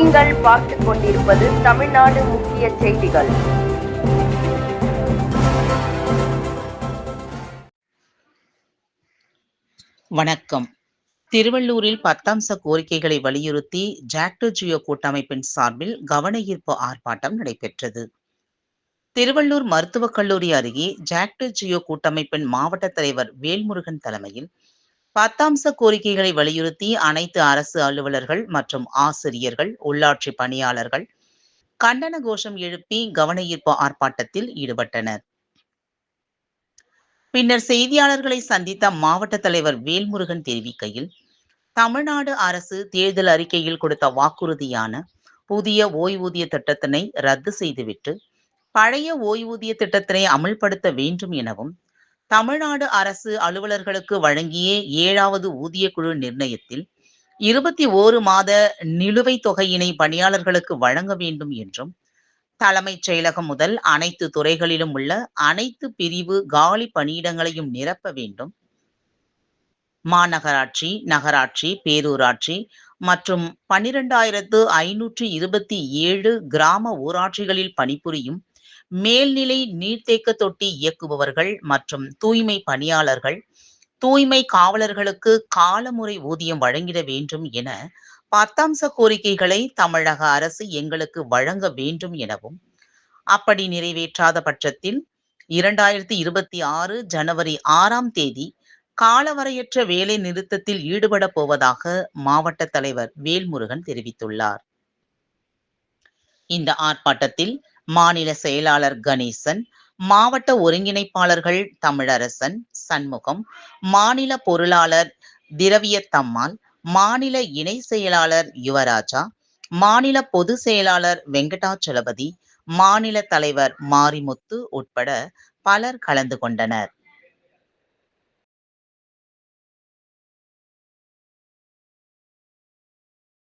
நீங்கள் பார்த்துக் கொண்டிருப்பது தமிழ்நாடு முக்கிய செய்திகள். வணக்கம். திருவள்ளூரில் 10 அம்ச கோரிக்கைகளை வலியுறுத்தி ஜாக்டோ ஜியோ கூட்டமைப்பின் சார்பில் கவன ஈர்ப்பு ஆர்ப்பாட்டம் நடைபெற்றது. திருவள்ளூர் மருத்துவக் கல்லூரி அருகே ஜாக்டோ ஜியோ கூட்டமைப்பின் மாவட்ட தலைவர் வேல்முருகன் தலைமையில் 10 அம்ச கோரிக்கைகளை வலியுறுத்தி அனைத்து அரசு அலுவலர்கள் மற்றும் ஆசிரியர்கள், உள்ளாட்சி பணியாளர்கள் கண்டன கோஷம் எழுப்பி கவன ஈர்ப்பு ஆர்ப்பாட்டத்தில் ஈடுபட்டனர். பின்னர் செய்தியாளர்களை சந்தித்த மாவட்ட தலைவர் வேல்முருகன் தெரிவிக்கையில், தமிழ்நாடு அரசு தேர்தல் அறிக்கையில் கொடுத்த வாக்குறுதியான புதிய ஓய்வூதிய திட்டத்தினை ரத்து செய்துவிட்டு பழைய ஓய்வூதிய திட்டத்தினை அமல்படுத்த வேண்டும் எனவும், தமிழ்நாடு அரசு அலுவலர்களுக்கு வழங்கிய 7வது ஊதிய குழு நிர்ணயத்தில் 21 மாத நிலுவைத் தொகையினை பணியாளர்களுக்கு வழங்க வேண்டும் என்றும், தலைமைச் செயலகம் முதல் அனைத்து துறைகளிலும் உள்ள அனைத்து பிரிவு காலி பணியிடங்களையும் நிரப்ப வேண்டும், மாநகராட்சி, நகராட்சி, பேரூராட்சி மற்றும் 12,527 கிராம ஊராட்சிகளில் பணிபுரியும் மேல்நிலை நீர்த்தேக்க தொட்டி இயக்குபவர்கள் மற்றும் தூய்மை பணியாளர்கள், தூய்மை காவலர்களுக்கு காலமுறை ஊதியம் வழங்கிட வேண்டும் என 10 அம்ச கோரிக்கைகளை தமிழக அரசு எங்களுக்கு வழங்க வேண்டும் எனவும், அப்படி நிறைவேற்றாத பட்சத்தில் 2026 ஜனவரி 6ஆம் தேதி காலவரையற்ற வேலை நிறுத்தத்தில் ஈடுபட போவதாக மாவட்ட தலைவர் வேல்முருகன் தெரிவித்துள்ளார். இந்த ஆர்ப்பாட்டத்தில் மாநில செயலாளர் கணேசன், மாவட்ட ஒருங்கிணைப்பாளர்கள் தமிழரசன், சண்முகம், மாநில பொருளாளர் திரவியத்தம்மாள், மாநில இணை செயலாளர் யுவராஜா, மாநில பொதுச் செயலாளர் வெங்கடாச்சலபதி, மாநில தலைவர் மாரிமுத்து உட்பட பலர் கலந்து கொண்டனர்.